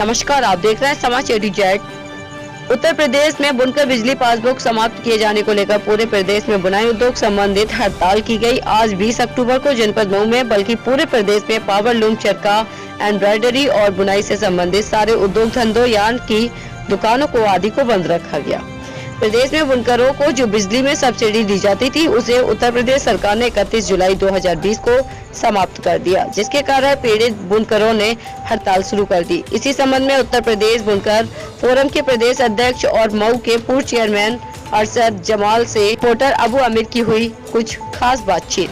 नमस्कार, आप देख रहे हैं समाचार जेड। उत्तर प्रदेश में बुनकर बिजली पासबुक समाप्त किए जाने को लेकर पूरे प्रदेश में बुनाई उद्योग संबंधित हड़ताल की गई। आज 20 अक्टूबर को जनपद मऊ में बल्कि पूरे प्रदेश में पावर लूम, चरखा, एम्ब्रॉयडरी और बुनाई से संबंधित सारे उद्योग धंधों यानी की दुकानों को आदि को बंद रखा गया। प्रदेश में बुनकरों को जो बिजली में सब्सिडी दी जाती थी उसे उत्तर प्रदेश सरकार ने 31 जुलाई 2020 को समाप्त कर दिया, जिसके कारण पीड़ित बुनकरों ने हड़ताल शुरू कर दी। इसी संबंध में उत्तर प्रदेश बुनकर फोरम के प्रदेश अध्यक्ष और मऊ के पूर्व चेयरमैन अरशद जमाल से रिपोर्टर अबू आमिर की हुई कुछ खास बातचीत।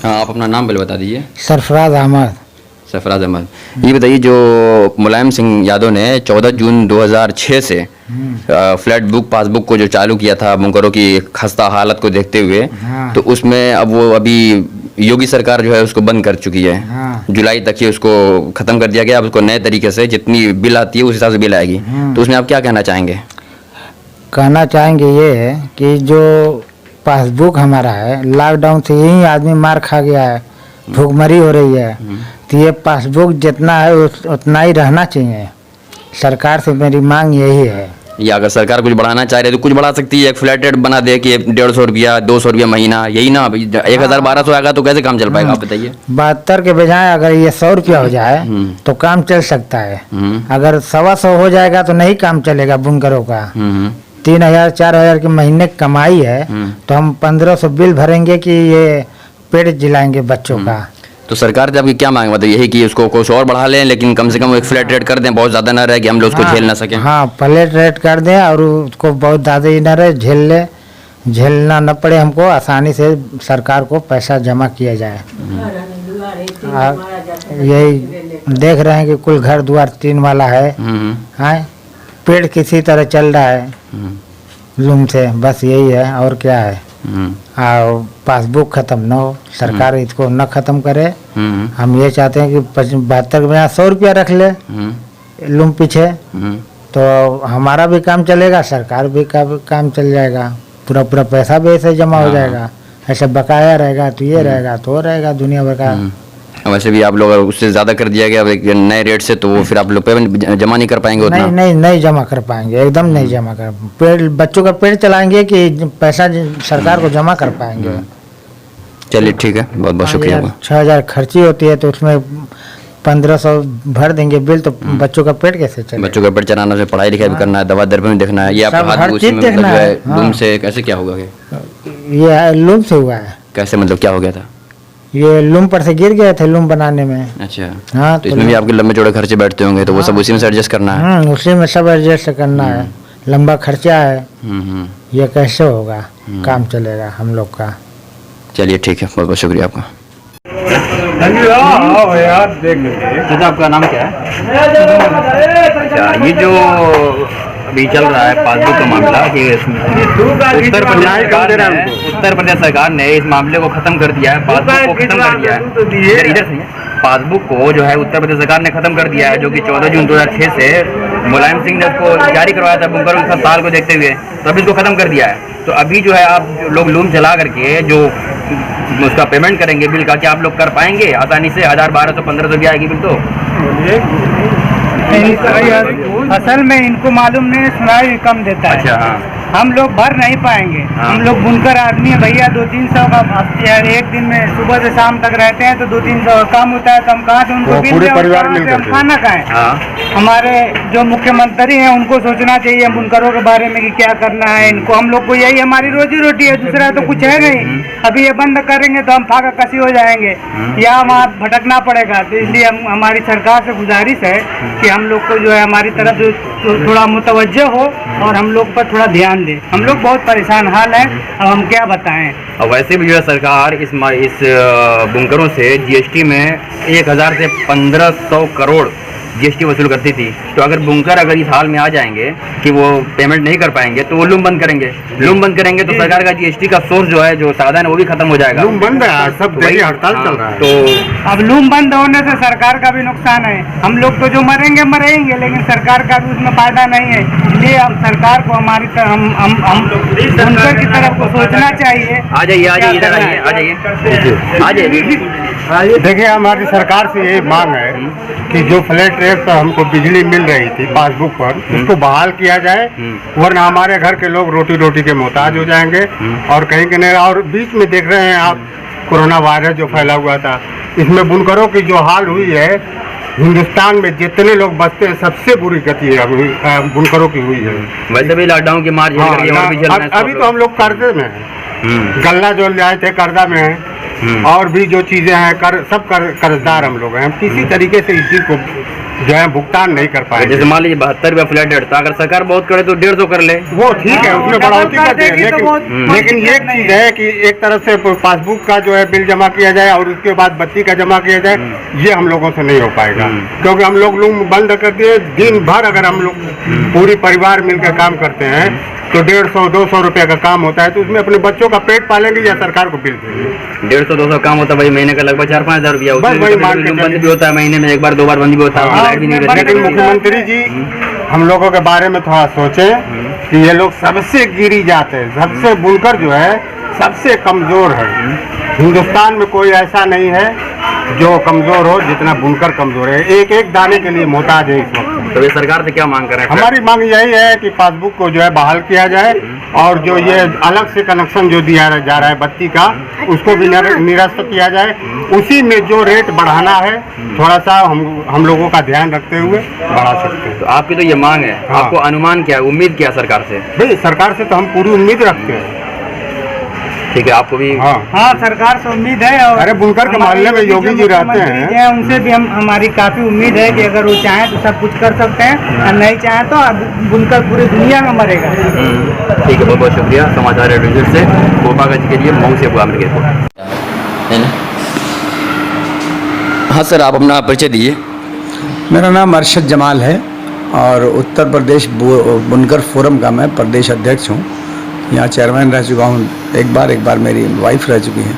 आप अपना नाम पहले बता दीजिए। सरफराज अहमद। सरफराज अहमद, ये बताइए, जो मुलायम सिंह यादव ने 14 जून 2006 से फ्लैट बुक पासबुक को जो चालू किया था बुनकरों की खस्ता हालत को देखते हुए, तो उसमें अब वो अभी योगी सरकार जो है उसको बंद कर चुकी है। जुलाई तक ही उसको खत्म कर दिया गया। अब उसको नए तरीके से जितनी बिल आती है उस हिसाब से बिल आएगी। तो उसमें आप क्या कहना चाहेंगे? कहना चाहेंगे ये है कि जो पासबुक हमारा है, लॉकडाउन से यही आदमी मार खा गया है, भूखमरी हो रही है। तो ये पासबुक जितना है उतना ही रहना चाहिए। सरकार से मेरी मांग यही है। या अगर सरकार कुछ बढ़ाना चाह रही है तो कुछ बढ़ा सकती है, एक फ्लैट रेट बना दे कि 150 रुपया 200 रुपया महीना, यही ना। 1000-1200 आएगा तो कैसे काम चल पाएगा, आप बताइए। 72 के बजाय अगर ये 100 रुपया हो जाए तो काम चल सकता है। अगर 125 हो जाएगा तो नहीं काम चलेगा बुनकरों का। 3000-4000 के महीने कमाई है तो हम 1500 बिल भरेंगे कि ये पेट जिलाएंगे बच्चों का। तो सरकार से आपकी क्या मांग, मतलब यही कि उसको कुछ और बढ़ा लें, लेकिन कम से कम एक फ्लैट रेट कर दें, बहुत ज़्यादा ना रहे कि हम लोग उसको झेल ना सकें। हाँ, फ्लैट रेट कर दें और उसको बहुत ज़्यादा ही ना रहे, झेलना न पड़े हमको, आसानी से सरकार को पैसा जमा किया जाए। यही देख रहे हैं कि कुल घर द्वार 3 वाला है, पेड़ किसी तरह चल रहा है लूम से, बस यही है और क्या है। और पासबुक खत्म न हो, सरकार इसको न खत्म करे। हम ये चाहते हैं कि 72 के बजाय 100 रुपया रख ले लूम पीछे, तो हमारा भी काम चलेगा, सरकार भी काम चल जाएगा, पूरा पैसा भी ऐसे जमा हो जाएगा। ऐसे बकाया रहेगा तो ये रहेगा तो रहेगा दुनिया भर का। वैसे भी आप लोग उससे ज़्यादा कर दिया गया नए रेट से, तो फिर आप लोग पेमेंट जमा नहीं कर पाएंगे उतना? नहीं जमा कर पाएंगे, एकदम नहीं जमा कर। पेड़ बच्चों का पेड़ चलाएंगे कि पैसा सरकार को जमा कर पाएंगे। चलिए ठीक है, बहुत बहुत शुक्रिया। 6000 खर्ची होती है तो उसमें 1500 भर देंगे बिल, तो बच्चों का पेट कैसे चलेगा? बच्चों का पेट चलाना से पढ़ाई लिखाई भी करना है, दवा दर भी देखना है। ये आपका हाथ देखना है। लूम से कैसे क्या होगा? ये लूम से हुआ है। कैसे, मतलब क्या हो गया था? ये लूम पर से गिर गए थे लूम बनाने में। अच्छा, हाँ। तो इसमें भी आपके लंबे चौड़े खर्चे बैठते होंगे, तो वो सब उसी में से एडजस्ट करना है। उसी में सब एडजस्ट करना है, लंबा खर्चा है। ये कैसे होगा, काम चलेगा हम लोग का? चलिए ठीक है, बहुत बहुत शुक्रिया आपका। आपका नाम क्या है? अच्छा, ये जो अभी चल रहा है पासबुक का मामला, कि उत्तर प्रदेश सरकार ने इस मामले को खत्म कर दिया है, पासबुक को खत्म कर दिया है। इधर से पासबुक को जो है उत्तर प्रदेश सरकार ने खत्म कर दिया है, जो कि 14 जून 2006 से मुलायम सिंह ने उसको जारी करवाया था बुनकरों के साल को देखते हुए, तो अभी इसको खत्म कर दिया है। तो अभी जो है आप लोग लूम चला करके जो उसका पेमेंट करेंगे बिल का, क्या आप लोग कर पाएंगे आसानी से? 1000-1200-1500 भी आएगी बिल? तो असल में इनको मालूम नहीं, सुनाई कम देता है। अच्छा, हाँ। हम लोग भर नहीं पाएंगे। हम लोग बुनकर आदमी है भैया, 200-300 का एक दिन में सुबह से शाम तक रहते हैं, तो 200-300 काम होता है, तो हम कहाँ से उनको पूरे परिवार मिलकर हम खाना खाएं? हमारे जो मुख्यमंत्री हैं उनको सोचना चाहिए बुनकरों के बारे में कि क्या करना है इनको। हम लोग को यही हमारी रोजी रोटी है, दूसरा तो कुछ है नहीं। अभी ये बंद करेंगे तो हम फाका कसी हो जाएंगे या वहाँ भटकना पड़ेगा। तो इसलिए हमारी सरकार से गुजारिश है कि हम लोग को जो है हमारी तरफ से थोड़ा मुतवज्जो हो और हम लोग पर थोड़ा ध्यान दे। हम लोग बहुत परेशान हाल है, अब हम क्या बताएं। और वैसे भी जो है सरकार इस बुनकरों से जीएसटी में 1000 से 1500 करोड़ जीएसटी वसूल करती थी, तो अगर बुनकर अगर इस हाल में आ जाएंगे कि वो पेमेंट नहीं कर पाएंगे तो वो लूम बंद करेंगे। लूम बंद करेंगे तो सरकार का जीएसटी का सोर्स जो है, जो साधन है, वो भी खत्म हो जाएगा। लूम बंद है, सब जगह हड़ताल चल रहा है। तो अब लूम बंद होने से सरकार का भी नुकसान है। हम लोग तो जो मरेंगे, लेकिन सरकार का भी उसमें फायदा नहीं है। इसलिए अब सरकार को हमारी तरफ हम बुनकर की तरफ को सोचना चाहिए। आ जाइए, आ जाइए, इधर आइए, आ जाइए, आ जाइए। देखिए, हमारी सरकार से ये मांग है कि जो फ्लैट रेट पर हमको बिजली मिल रही थी पासबुक पर, उसको बहाल किया जाए, वरना हमारे घर के लोग रोटी के मोहताज हो जाएंगे। और कहीं के नहीं, और बीच में देख रहे हैं आप कोरोना वायरस जो फैला हुआ था, इसमें बुनकरों की जो हाल हुई है, हिंदुस्तान में जितने लोग बचते हैं सबसे बुरी गति है बुनकरों की हुई है। वैसे भी लॉकडाउन की मार झेल करके और भी झेलना है। अभी तो हम लोग कर्जे में हैं, गल्ला जो ले आए थे कर्जा में है, और भी जो चीजें हैं सब कर्जदार हम लोग हैं। हम किसी तरीके से इस चीज को जो है भुगतान नहीं कर पाए। जैसे मान लीजिए 72 रुपया फ्लैट रेट था, अगर सरकार बहुत करे तो 150 कर ले, वो ठीक है, उसमें बढ़ोतरी कर दे। लेकिन ये चीज है कि एक तरफ से पासबुक का जो है बिल जमा किया जाए और उसके बाद बत्ती का जमा किया जाए, ये हम लोगों से नहीं हो पाएगा। क्योंकि हम लोग बंद कर दिए, दिन भर अगर हम लोग पूरी परिवार मिलकर काम करते हैं तो 150-200 रुपया का काम होता है, तो उसमें अपने बच्चों का पेट पालेंगे या सरकार को बिल देंगे। 150-200 काम होता है भाई, महीने का लगभग 4-5 हज़ार रुपया। बस वही मान के बंद भी होता है, महीने में 1 बार 2 बार बंद भी होता है। लाइट भी नहीं रहती। लेकिन मुख्यमंत्री जी हम लोगों के बारे में थोड़ा सोचें कि ये लोग सबसे गिरी जाते हैं, सबसे बुनकर जो है सबसे कमजोर है। हिंदुस्तान में कोई ऐसा नहीं है जो कमजोर हो जितना बुनकर कमजोर है। एक एक दाने के लिए मोहताज है इस वक्त। तो ये सरकार से क्या मांग करें? हमारी मांग यही है कि पासबुक को जो है बहाल किया जाए, और जो ये अलग से कनेक्शन जो दिया जा रहा है बत्ती का, उसको भी निरस्त किया जाए। उसी में जो रेट बढ़ाना है, थोड़ा सा हम लोगों का ध्यान रखते हुए बढ़ा सकते हैं। तो आपकी तो ये मांग है। हाँ। आपको अनुमान क्या, उम्मीद क्या सरकार से? भाई सरकार से तो हम पूरी उम्मीद रखते हैं। ठीक है, आपको भी? हाँ, सरकार से उम्मीद है। और अरे बुनकर के मोहल्ले में योगी जी रहते हैं, उनसे भी हमारी काफी उम्मीद है कि अगर वो चाहें तो सब कुछ कर सकते हैं, और नहीं चाहें तो बुनकर पूरी दुनिया में मरेगा। ठीक है, बहुत बहुत शुक्रिया। समाचार एडिटर से गोपागंज के लिए मऊ से बुआमिर के है ना। हाँ सर, आप अपना परिचय दीजिए। मेरा नाम अरशद जमाल है और उत्तर प्रदेश बुनकर फोरम का मैं प्रदेश अध्यक्ष हूँ। यहाँ चेयरमैन रह चुका हूँ एक बार मेरी वाइफ रह चुकी है।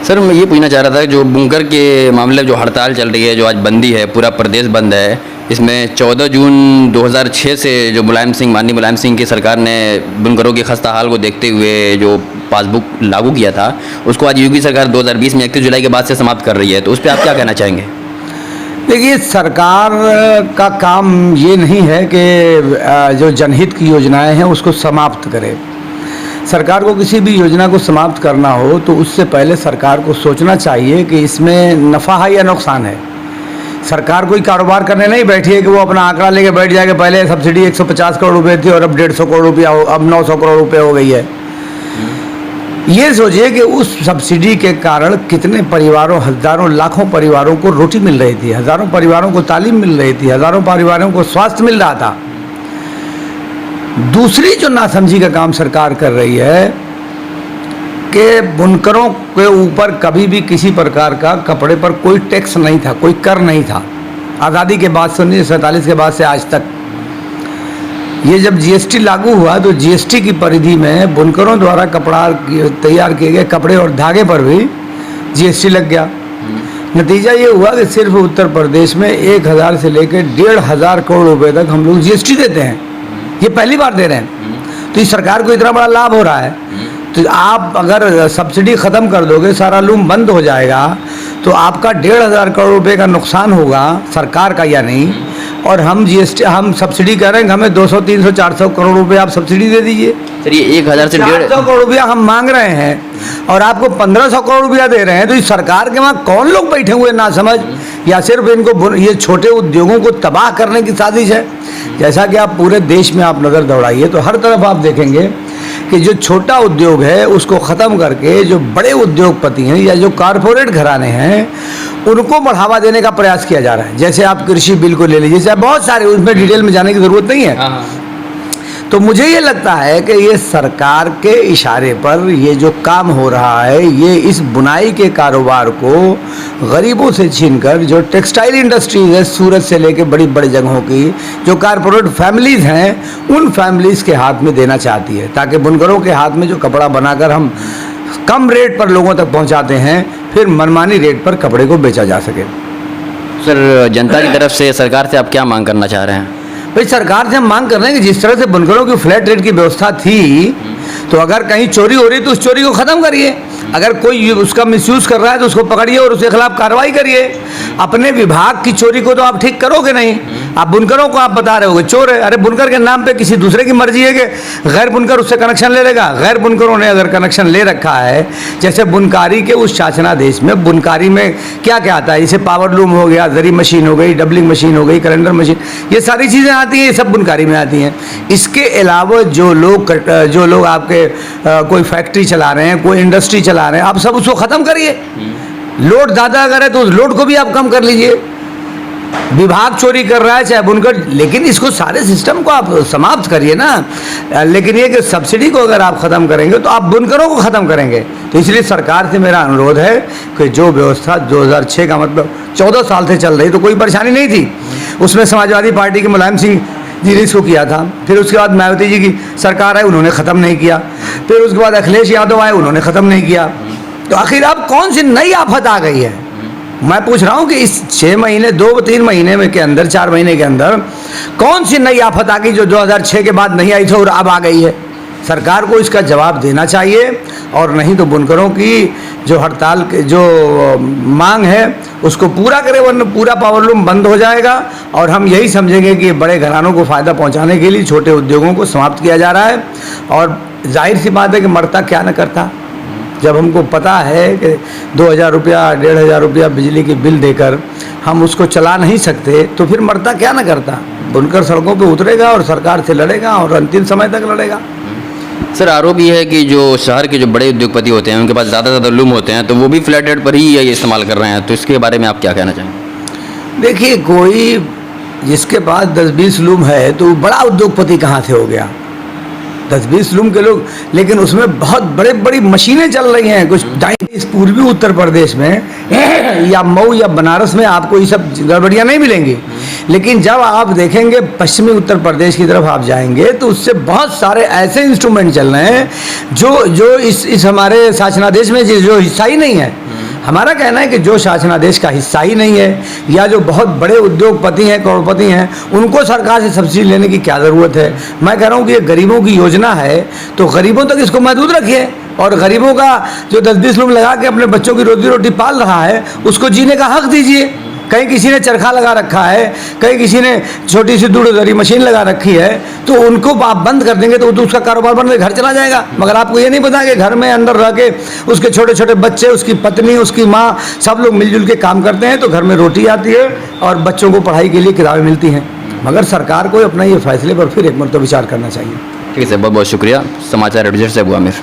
सर, मैं ये पूछना चाह रहा था, जो बुनकर के मामले जो हड़ताल चल रही है, जो आज बंदी है, पूरा प्रदेश बंद है, इसमें 14 जून 2006 से जो माननीय मुलायम सिंह की सरकार ने बुनकरों की खस्ता हाल को देखते हुए जो पासबुक लागू किया था, उसको आज योगी सरकार 2020 में 31 जुलाई के बाद से समाप्त कर रही है, तो उस पर आप क्या कहना चाहेंगे? देखिए, सरकार का काम ये नहीं है कि जो जनहित की योजनाएं हैं उसको समाप्त करे। सरकार को किसी भी योजना को समाप्त करना हो तो उससे पहले सरकार को सोचना चाहिए कि इसमें नफ़ा है या नुकसान है। सरकार कोई कारोबार करने नहीं बैठी है कि वो अपना आंकड़ा लेके बैठ जाएगा, पहले सब्सिडी 150 करोड़ रुपए थी और अब 150 करोड़ रुपया हो, अब 900 करोड़ रुपए हो गई है। ये सोचिए कि उस सब्सिडी के कारण कितने परिवारों, हजारों लाखों परिवारों को रोटी मिल रही थी, हजारों परिवारों को तालीम मिल रही थी, हजारों परिवारों को स्वास्थ्य मिल रहा था। दूसरी जो नासमझी का काम सरकार कर रही है कि बुनकरों के ऊपर कभी भी किसी प्रकार का कपड़े पर कोई टैक्स नहीं था, कोई कर नहीं था। आज़ादी के बाद से 1947 के बाद से आज तक ये जब जीएसटी लागू हुआ तो जीएसटी की परिधि में बुनकरों द्वारा कपड़ा तैयार किए गए कपड़े और धागे पर भी जीएसटी लग गया। नतीजा ये हुआ कि सिर्फ उत्तर प्रदेश में 1000 से लेकर 1500 करोड़ रुपए तक हम लोग जीएसटी देते हैं। ये पहली बार दे रहे हैं, तो इस सरकार को इतना बड़ा लाभ हो रहा है। तो आप अगर सब्सिडी ख़त्म कर दोगे, सारा लूम बंद हो जाएगा, तो आपका 1500 करोड़ रुपए का नुकसान होगा सरकार का या नहीं। और हम जीएसटी, हम सब्सिडी कर रहे हैं, हमें 200, 300, 400 करोड़ रुपए आप सब्सिडी दे दीजिए। सर, ये 1000 से 400 करोड़ रुपया हम मांग रहे हैं और आपको 1500 करोड़ रुपया दे रहे हैं, तो इस सरकार के वहाँ कौन लोग बैठे हुए ना समझ, या सिर्फ इनको ये छोटे उद्योगों को तबाह करने की साजिश है। जैसा कि आप पूरे देश में आप नज़र दौड़ाइए तो हर तरफ आप देखेंगे कि जो छोटा उद्योग है उसको ख़त्म करके जो बड़े उद्योगपति हैं या जो कारपोरेट घराने हैं उनको बढ़ावा देने का प्रयास किया जा रहा है। जैसे आप कृषि बिल को ले लीजिए, बहुत सारे, उसमें डिटेल में जाने की ज़रूरत नहीं है। तो मुझे ये लगता है कि ये सरकार के इशारे पर ये जो काम हो रहा है, ये इस बुनाई के कारोबार को गरीबों से छीनकर जो टेक्सटाइल इंडस्ट्रीज है सूरत से लेके बड़ी बड़ी जगहों की जो कारपोरेट फैमिलीज हैं उन फैमिलीज के हाथ में देना चाहती है, ताकि बुनकरों के हाथ में जो कपड़ा बनाकर हम कम रेट पर लोगों तक पहुंचाते हैं, फिर मनमानी रेट पर कपड़े को बेचा जा सके। सर, जनता की तरफ से सरकार से आप क्या मांग करना चाह रहे हैं? भाई, सरकार से हम मांग कर रहे हैं कि जिस तरह से बुनकरों की फ्लैट रेट की व्यवस्था थी, तो अगर कहीं चोरी हो रही तो उस चोरी को ख़त्म करिए। अगर कोई उसका मिसयूज़ कर रहा है तो उसको पकड़िए और उसके खिलाफ कार्रवाई करिए। अपने विभाग की चोरी को तो आप ठीक करोगे नहीं। आप बुनकरों को आप बता रहे होगे चोर है, अरे बुनकर के नाम पे किसी दूसरे की मर्जी है कि गैर बुनकर उससे कनेक्शन ले लेगा। गैर बुनकरों ने अगर कनेक्शन ले रखा है, जैसे बुनकारी के उस शासनादेश में बुनकारी में क्या क्या आता है, जैसे पावर लूम हो गया, जरी मशीन हो गई, डबलिंग मशीन हो गई, कैलेंडर मशीन, ये सारी चीज़ें आती हैं, ये सब बुनकारी में आती हैं। इसके अलावा जो लोग आपके कोई फैक्ट्री चला रहे हैं, कोई इंडस्ट्री चला रहे हैं, आप सब उसको ख़त्म करिए। लोड ज़्यादा अगर है तो उस लोड को भी आप कम कर लीजिए। विभाग चोरी कर रहा है चाहे बुनकर, लेकिन इसको सारे सिस्टम को आप समाप्त करिए ना। लेकिन ये कि सब्सिडी को अगर आप ख़त्म करेंगे तो आप बुनकरों को ख़त्म करेंगे। तो इसलिए सरकार से मेरा अनुरोध है कि जो व्यवस्था 2006 का मतलब 14 साल से चल रही, तो कोई परेशानी नहीं थी उसमें। समाजवादी पार्टी के मुलायम सिंह जी ने इसको किया था, फिर उसके बाद मायावती जी की सरकार आई, उन्होंने ख़त्म नहीं किया, फिर उसके बाद अखिलेश यादव आए, उन्होंने ख़त्म नहीं किया। तो आखिर अब कौन सी नई आफत आ गई है? मैं पूछ रहा हूँ कि इस 6 महीने 2-3 महीने में के अंदर 4 महीने के अंदर कौन सी नई आफत आ गई जो 2006 के बाद नहीं आई थी और अब आ गई है? सरकार को इसका जवाब देना चाहिए, और नहीं तो बुनकरों की जो हड़ताल के जो मांग है उसको पूरा करे, वरना पूरा पावर लूम बंद हो जाएगा। और हम यही समझेंगे कि बड़े घरानों को फ़ायदा पहुंचाने के लिए छोटे उद्योगों को समाप्त किया जा रहा है। और जाहिर सी बात है कि मरता क्या न करता। जब हमको पता है कि 2000 रुपया 1500 रुपया बिजली की बिल देकर हम उसको चला नहीं सकते, तो फिर मरता क्या न करता। बुनकर सड़कों पे उतरेगा और सरकार से लड़ेगा और अंतिम समय तक लड़ेगा। सर, आरोप ये है कि जो शहर के जो बड़े उद्योगपति होते हैं उनके पास ज़्यादा लूम होते हैं, तो वो भी फ्लैट रेट पर ही ये इस्तेमाल कर रहे हैं, तो इसके बारे में आप क्या कहना चाहेंगे? देखिए, कोई जिसके पास 10-20 लूम है तो बड़ा उद्योगपति कहाँ से हो गया? 10-20 लूम के लोग, लेकिन उसमें बहुत बड़े बड़ी मशीनें चल रही हैं। कुछ इस पूर्वी उत्तर प्रदेश में या मऊ या बनारस में आपको ये सब गड़बड़ियाँ नहीं मिलेंगी, लेकिन जब आप देखेंगे पश्चिमी उत्तर प्रदेश की तरफ आप जाएंगे तो उससे बहुत सारे ऐसे इंस्ट्रूमेंट चल रहे हैं जो इस हमारे शासनादेश में जो हिस्सा ही नहीं है। हमारा कहना है कि जो शासनादेश का हिस्सा ही नहीं है, या जो बहुत बड़े उद्योगपति हैं, करोड़पति हैं, उनको सरकार से सब्सिडी लेने की क्या ज़रूरत है? मैं कह रहा हूँ कि ये गरीबों की योजना है, तो गरीबों तक इसको महदूद रखिए। और गरीबों का जो 10-20 लोग लगा के अपने बच्चों की रोजी रोटी पाल रहा है, उसको जीने का हक दीजिए। कहीं किसी ने चरखा लगा रखा है, कहीं किसी ने छोटी सी दूरदरी मशीन लगा रखी है, तो उनको आप बंद कर देंगे तो उसका कारोबार बंद घर चला जाएगा। मगर आपको ये नहीं पता कि घर में अंदर रह के उसके छोटे छोटे बच्चे, उसकी पत्नी, उसकी माँ, सब लोग मिलजुल के काम करते हैं, तो घर में रोटी आती है और बच्चों को पढ़ाई के लिए किताबें मिलती हैं। मगर सरकार को अपना ये फैसले पर फिर एक मरतबा विचार करना चाहिए। ठीक है सर, बहुत बहुत शुक्रिया। समाचार एडिटर से अबू आमिर।